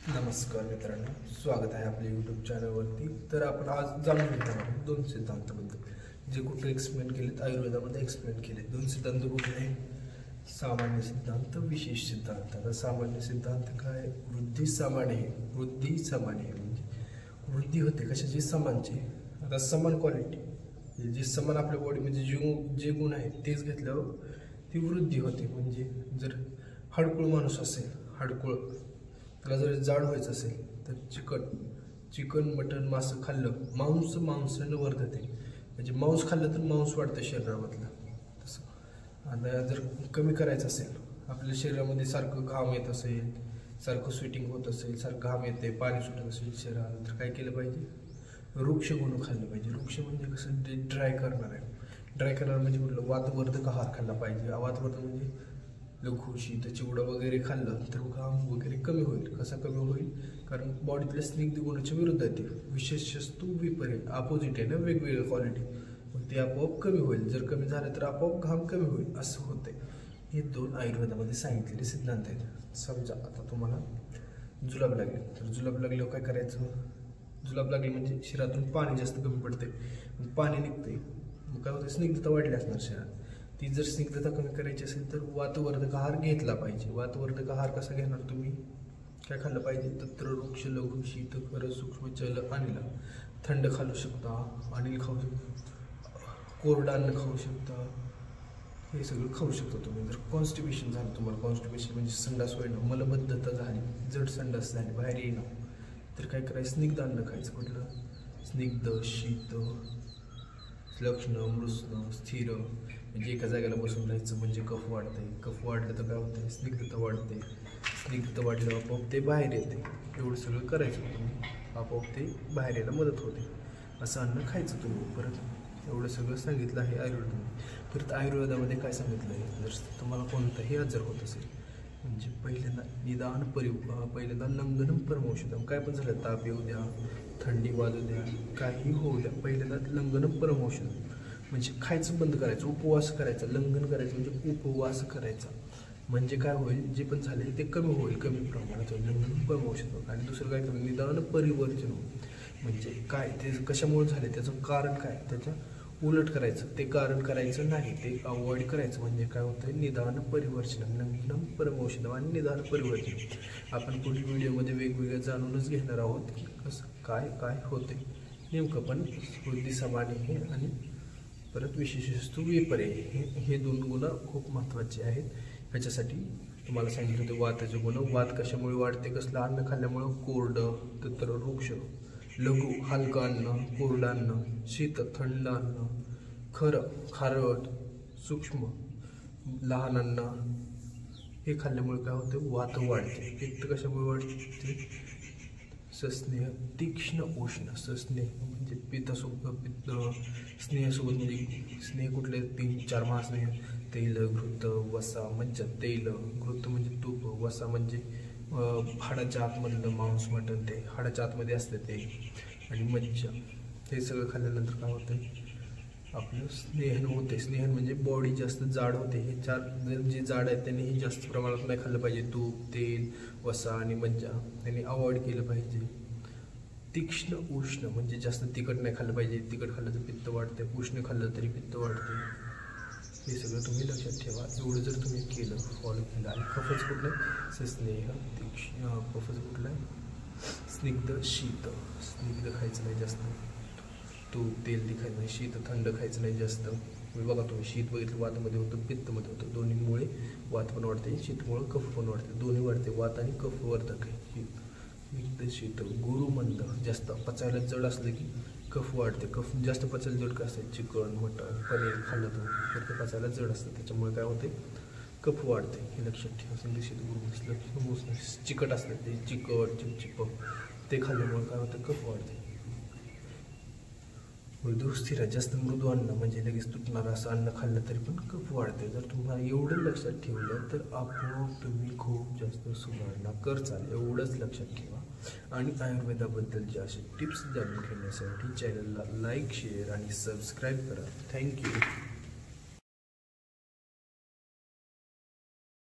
नमस्कार मित्रांनो, स्वागत आहे आपल्या यूट्यूब चॅनलवरती। तर आपण आज जाणून घेणार आहोत दोन सिद्धांताबद्दल जे कुठे एक्सप्लेन केलेत, आयुर्वेदामध्ये एक्सप्लेन केले। दोन सिद्धांत कुठले आहेत? सामान्य सिद्धांत, विशेष सिद्धांत। आता सामान्य सिद्धांत काय? वृद्धी सामान्य आहे, वृद्धी सामान्य आहे म्हणजे वृद्धी होते कशाची? समानची। आता समान क्वालिटी जे समान आपल्या बॉडीमध्ये जे गुण आहेत तेच घेतल्यावर ती वृद्धी होते। म्हणजे जर हाडकुळ माणूस असेल, हाडकुळ त्याला जर जाड व्हायचं असेल तर चिकन मटन मांस खाल्लं, मांसानं वर्धते। म्हणजे मांस खाल्लं तर मांस वाढतं शरीरामधलं। तसं आता जर कमी करायचं असेल, आपल्या शरीरामध्ये सारखं घाम येत असेल, सारखं स्वेटिंग होत असेल, सारखं घाम येते, पाणी सुटत असेल शरीराला, तर काय केलं पाहिजे? वृक्ष गुण खाल्लं पाहिजे। वृक्ष म्हणजे कसं? ते ड्राय करणार आहे। ड्राय करणार म्हणजे कुठलं? वातवर्धक आहार खाल्ला पाहिजे। वातवर्धक म्हणजे लघु शीत चिवडा वगैरे खाल्लं तर घाम वगैरे कमी होईल। कसा कमी होईल? कारण बॉडीतल्या स्निग्ध गुणाच्या विरुद्ध आहे ते, विशेषस्तू विपरीत, अपोजिट आहे ना, वेगवेगळ्या क्वालिटी, मग ते आपोआप कमी होईल। जर कमी झालं तर आपोआप घाम कमी होईल, असं होते। हे दोन आयुर्वेदामध्ये सांगितलेले सिद्धांत आहेत। समजा आता तुम्हाला जुलाब लागले, तर जुलाब लागल्यावर काय करायचं? जुलाब लागले म्हणजे शरीरातून पाणी जास्त कमी पडते, पाणी निघते, मग काय होतं? स्निग्धता वाढली असणार शरीरात। ती जर स्निग्धता कमी करायची असेल तर वातवर्धक आहार घेतला पाहिजे। वातवर्धक आहार कसा घेणार तुम्ही? काय खाल्लं पाहिजे? तत्र वृक्ष लघु शीत खर सूक्ष्म चल अनिल। थंड खाऊ शकता, अनिल खाऊ शकता, कोरडं अन्न खाऊ शकता, हे सगळं खाऊ शकता तुम्ही। जर कॉन्स्टिपेशन झालं तुम्हाला, कॉन्स्टिपेशन म्हणजे संडास होईना, मलबद्धता झाली, जड संडास झाली, बाहेर येणं, तर काय करायचं? स्निग्ध अन्न खायचं। कुठलं? स्निग्ध, शीत, लक्षण, मृष्ण, स्थिर, म्हणजे एका जागेला बसून राहायचं म्हणजे कफ वाढते। कफ वाढलं तर काय होते? स्निग्धता वाढते। स्निग्धता वाढल्यावर आपोआप ते बाहेर येते। एवढं सगळं करायचं तुम्ही, आपोआप ते बाहेर यायला मदत होते। असं अन्न खायचं तुम्ही। परत एवढं सगळं सांगितलं आहे आयुर्वेदामध्ये। परत आयुर्वेदामध्ये काय सांगितलं आहे? जर तुम्हाला कोणताही आजार होत असेल, म्हणजे पहिल्यांदा निदान पहिल्यांदा लंघनम परमौषधम। काय पण झालं, ताप येऊ द्या, थंडी वाजू द्या, काही होऊ द्या, पहिल्यांदा लंघनम परमौषधम म्हणजे खायचं बंद करायचं, उपवास करायचा। लंघन करायचं म्हणजे उपवास करायचा, म्हणजे काय होईल? जे पण झाले ते कमी होईल, कमी प्रमाणात होईल। लंघन परमौषधम। आणि दुसरं काय करायचं? निदान परिवर्जन, म्हणजे काय ते कशामुळे झाले, त्याचं कारण काय, त्याच्या उलट करायचं। ते कारण करायचं नाही, ते अवॉइड करायचं। म्हणजे काय होतं? निदान परिवर्जन, लंघनम परमौषधम आणि निदान परिवर्जन। आपण पुढील व्हिडिओमध्ये वेगवेगळं जाणूनच घेणार आहोत की कसं काय काय होते नेमकं। पण वृद्धी सामान्य हे आणि परत विशेषस्तू विपर्याय हे दोन गुण खूप महत्त्वाचे आहेत। ह्याच्यासाठी तुम्हाला सांगितलं होते वाताचे गुण। वात कशामुळे वाढते? कसलं अन्न खाल्ल्यामुळं? कोरडं, तत्र वृक्ष, लघु हलकं अन्न, कोरडं अन्न, शीत थंड अन्न, खारट, सूक्ष्म लहान अन्न, हे खाल्ल्यामुळे काय होतं? वात वाढते। पित्त कशामुळे वाढते? सस्नेह, तीक्ष्ण, उष्ण। सस्नेह म्हणजे पित्त, स्नेहसोबत म्हणजे स्नेह कुठले? 3-4 महास्नेह, तेल, घृत, वसा, मज्जा। तेल, घृत म्हणजे तूप, वसा म्हणजे हाडाच्या आतमधलं मांस, मटण, ते हाडाच्या आतमध्ये असते ते, आणि मज्जा। हे सगळं खाल्ल्यानंतर काय होतं? आपलं स्नेहन होते। स्नेहन म्हणजे बॉडी जास्त जाड होते। हे चार जे जाड आहेत त्यांनी हे जास्त प्रमाणात नाही खाल्लं पाहिजे। तूप, तेल, वसा आणि मज्जा त्यांनी अवॉइड केलं पाहिजे। तीक्ष्ण, उष्ण म्हणजे जास्त तिखट नाही खाल्लं पाहिजे। तिखट खाल्लं तर पित्त वाढते, उष्ण खाल्लं तरी पित्त वाढते। हे सगळं तुम्ही लक्षात ठेवा। एवढं जर तुम्ही केलं, फॉलो केलं। आणि कफच कुठलं आहे? सस्नेह, तीक्ष्ण, कफच कुठलं आहे? स्निग्ध, शीत, स्निग्ध खायचं नाही जास्त, तूप तेल ती खायचं नाही, शीत थंड खायचं नाही जास्त। बघा तुम्ही शीत बघितलं, वातामध्ये होतं, पित्तमध्ये होतं, दोन्हीमुळे वात पण वाढते, शीतमुळे कफ पण वाढते, दोन्ही वाढते। वात आणि कफ वर्धक आहे शीत, स्निग्ध शीत। गुरुमंद, जास्त पचायला जड असलं की कफ वाढते। कफ जास्त पचायला जड का असते? चिकन, मटण, पनीर खाल्लं तर ते पचायला जड असतं, त्याच्यामुळे काय होते? कफ वाढते। हे लक्षात ठेवा। स्निग्ध शीत, गुरुमंद, चिकट असतं ते चिकट चिपचिप, ते खाल्ल्यामुळे काय होतं? कफ वाढते। मृदू स्थिर, जास्त मृदू अन्न म्हणजे लगेच तुटणार असं अन्न खाल्लं तरी पण कफ वाढते। जर तुम्हाला एवढं लक्षात ठेवलं तर आपोआप तुम्ही खूप जास्त सुधारणा करचाल, एवढंच लक्षात ठेवा। आणि आयुर्वेदाबद्दलचे असे टिप्स जाणून घेण्यासाठी चॅनलला लाईक, शेअर आणि सबस्क्राईब करा। थँक्यू।